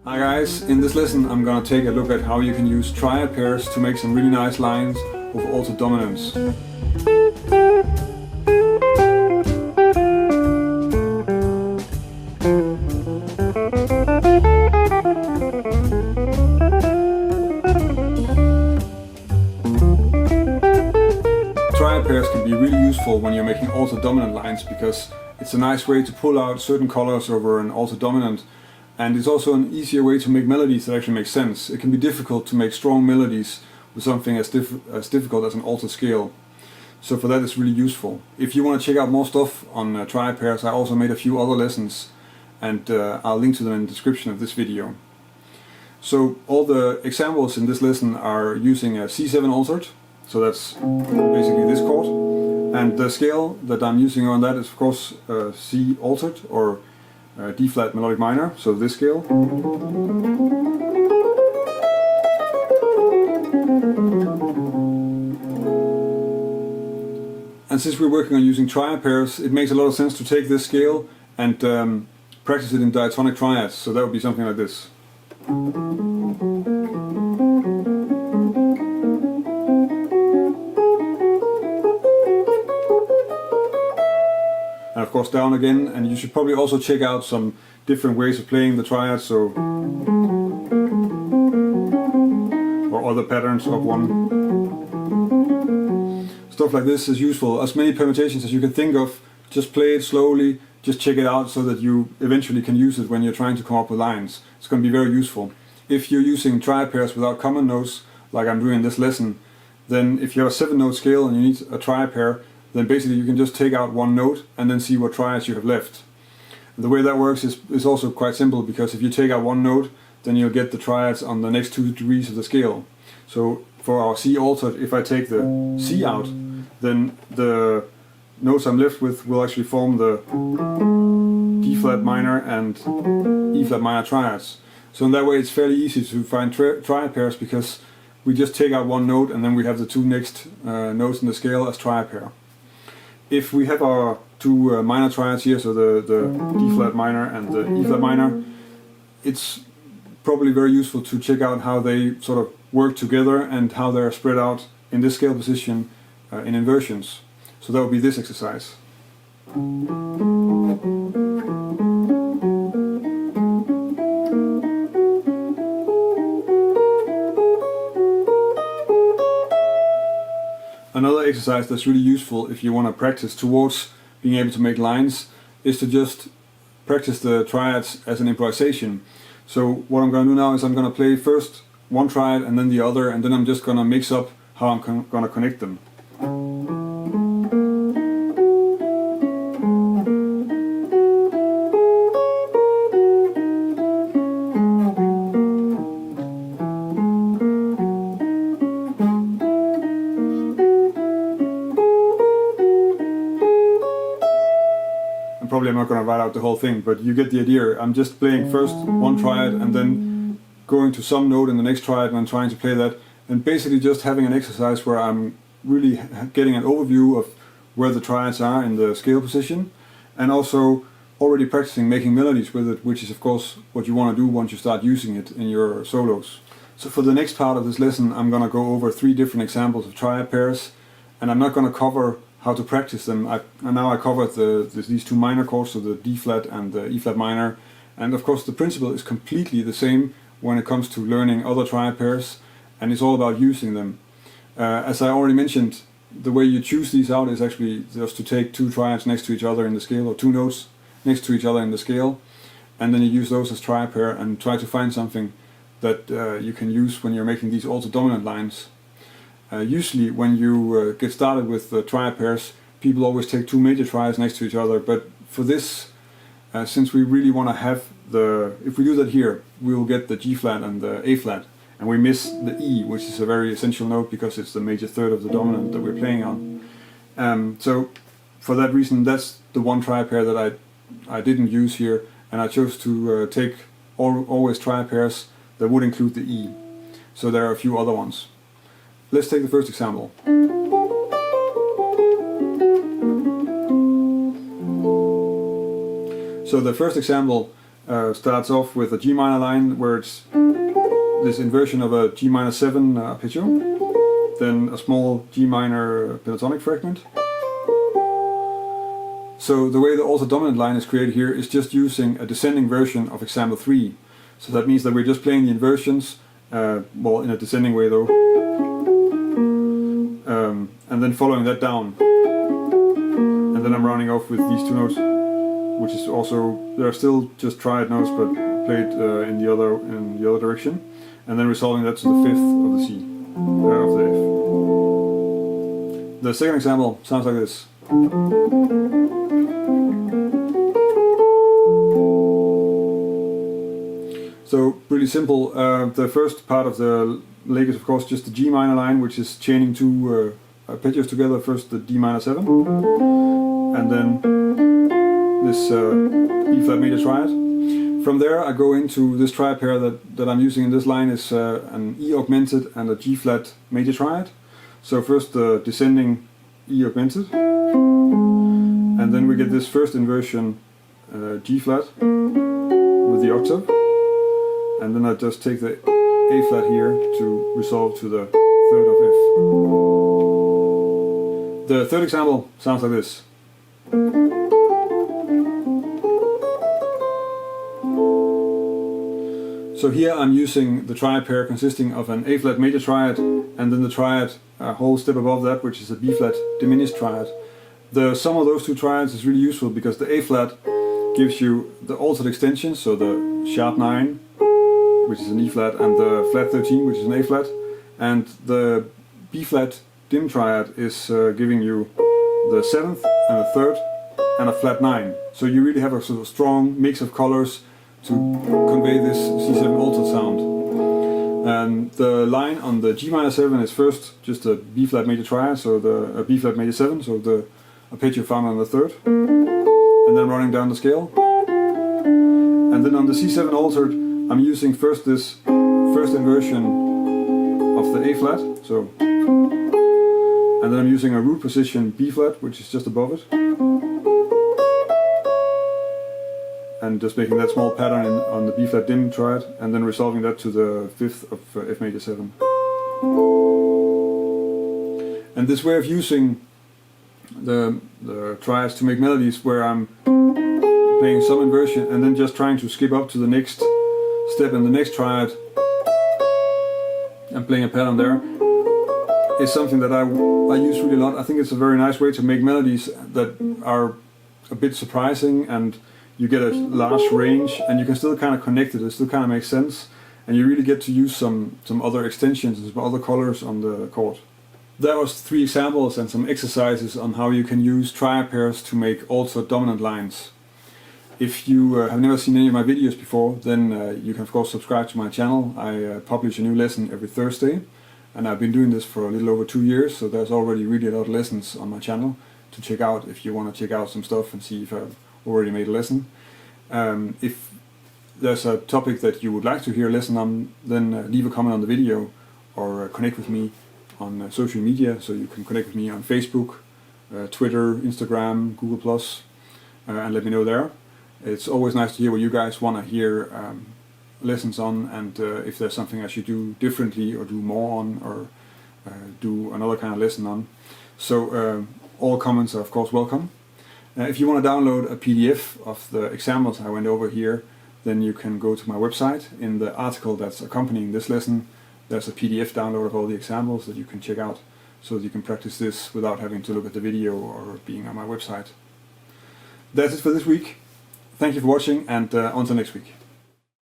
Hi guys, in this lesson I'm gonna take a look at how you can use triad pairs to make some really nice lines with altered dominance. Triad pairs can be really useful when you're making altered dominant lines because it's a nice way to pull out certain colors over an altered dominant. And it's also an easier way to make melodies that actually make sense. It can be difficult to make strong melodies with something as difficult as an altered scale. So for that it's really useful. If you want to check out more stuff on triad pairs, I also made a few other lessons and I'll link to them in the description of this video. So all the examples in this lesson are using a C7 altered, so that's basically this chord. And the scale that I'm using on that is of course C altered or D flat melodic minor, so this scale. And since we're working on using triad pairs, it makes a lot of sense to take this scale and practice it in diatonic triads, so that would be something like this. And of course down again, and you should probably also check out some different ways of playing the triads, so or other patterns of one. Stuff like this is useful. As many permutations as you can think of, just play it slowly, just check it out so that you eventually can use it when you're trying to come up with lines. It's going to be very useful. If you're using triad pairs without common notes, like I'm doing in this lesson, then if you have a 7-note scale and you need a triad pair, then basically you can just take out one note and then see what triads you have left. And the way that works is also quite simple, because if you take out one note, then you'll get the triads on the next 2 degrees of the scale. So for our C altered, if I take the C out, then the notes I'm left with will actually form the D flat minor and E flat minor triads. So in that way it's fairly easy to find triad pairs, because we just take out one note and then we have the 2 next notes in the scale as triad pair. If we have our 2 minor triads here, so the D flat minor and the E flat minor, it's probably very useful to check out how they sort of work together and how they're spread out in this scale position in inversions. So that would be this exercise. Another exercise that's really useful if you want to practice towards being able to make lines is to just practice the triads as an improvisation. So what I'm going to do now is I'm going to play first one triad and then the other, and then I'm just going to mix up how I'm going to connect them. Probably I'm not going to write out the whole thing, but you get the idea. I'm just playing first one triad and then going to some note in the next triad and I'm trying to play that, and basically just having an exercise where I'm really getting an overview of where the triads are in the scale position, and also already practicing making melodies with it, which is of course what you want to do once you start using it in your solos. So for the next part of this lesson I'm going to go over 3 different examples of triad pairs, and I'm not going to cover how to practice them. Now I covered these 2 minor chords, so the D flat and the E flat minor, and of course the principle is completely the same when it comes to learning other triad pairs, and it's all about using them. As I already mentioned, the way you choose these out is actually just to take 2 triads next to each other in the scale, or 2 notes next to each other in the scale, and then you use those as triad pair and try to find something that you can use when you're making these altered dominant lines. Usually when you get started with triad pairs, people always take 2 major triads next to each other, but for this, since we really want to have if we do that here, we will get the G flat and the A flat, and we miss the E, which is a very essential note because it's the major third of the dominant that we're playing on. So for that reason, that's the one triad pair that I didn't use here, and I chose to take always triad pairs that would include the E. So there are a few other ones. Let's take the first example. So the first example starts off with a G minor line where it's this inversion of a G minor 7 arpeggio, then a small G minor pentatonic fragment. So the way the altered dominant line is created here is just using a descending version of example 3. So that means that we're just playing the inversions, well, in a descending way though, and then following that down. And then I'm rounding off with these two notes, which is also, they are still just triad notes but played in the other direction, and then resolving that to the 5th of the C, of the F. The second example sounds like this. So pretty simple. The first part of the leg is of course just the G minor line, which is chaining two arpeggios together. First the D minor 7, and then this B flat major triad. From there I go into this triad pair that I'm using in this line is an E augmented and a G flat major triad. So first the descending E augmented, and then we get this first inversion G flat with the octave. And then I just take the A flat here to resolve to the 3rd of F. The third example sounds like this. So here I'm using the triad pair consisting of an A flat major triad and then the triad a whole step above that, which is a B flat diminished triad. The sum of those two triads is really useful because the A flat gives you the altered extension, so the sharp 9, which is an E flat, and the flat 13, which is an A flat, and the B flat dim triad is giving you the 7th and a 3rd and a flat 9. So you really have a sort of strong mix of colors to convey this C7 altered sound. And the line on the G minor 7 is first just a B flat major triad, so the B flat major 7, so the arpeggio found on the 3rd, and then running down the scale. And then on the C7 altered, I'm using first this first inversion of the A flat, so, and then I'm using a root position B flat, which is just above it, and just making that small pattern on the B flat dim triad, and then resolving that to the 5th of F major 7. And this way of using the triads to make melodies, where I'm playing some inversion and then just trying to skip up to the next step in the next triad and playing a pattern there, is something that I use really a lot. I think it's a very nice way to make melodies that are a bit surprising, and you get a large range and you can still kind of connect it still kind of makes sense, and you really get to use some other extensions and some other colors on the chord. That was 3 examples and some exercises on how you can use triad pairs to make altered dominant lines. If you have never seen any of my videos before, then you can of course subscribe to my channel. I publish a new lesson every Thursday, and I've been doing this for a little over 2 years, so there's already really a lot of lessons on my channel to check out if you want to check out some stuff and see if I've already made a lesson. If there's a topic that you would like to hear a lesson on, then leave a comment on the video or connect with me on social media. So you can connect with me on Facebook, Twitter, Instagram, Google+, and let me know there. It's always nice to hear what you guys want to hear lessons on, and if there's something I should do differently or do more on, or do another kind of lesson on. So all comments are of course welcome. If you want to download a PDF of the examples I went over here, then you can go to my website. In the article that's accompanying this lesson, there's a PDF download of all the examples that you can check out, so that you can practice this without having to look at the video or being on my website. That's it for this week. Thank you for watching, and until next week.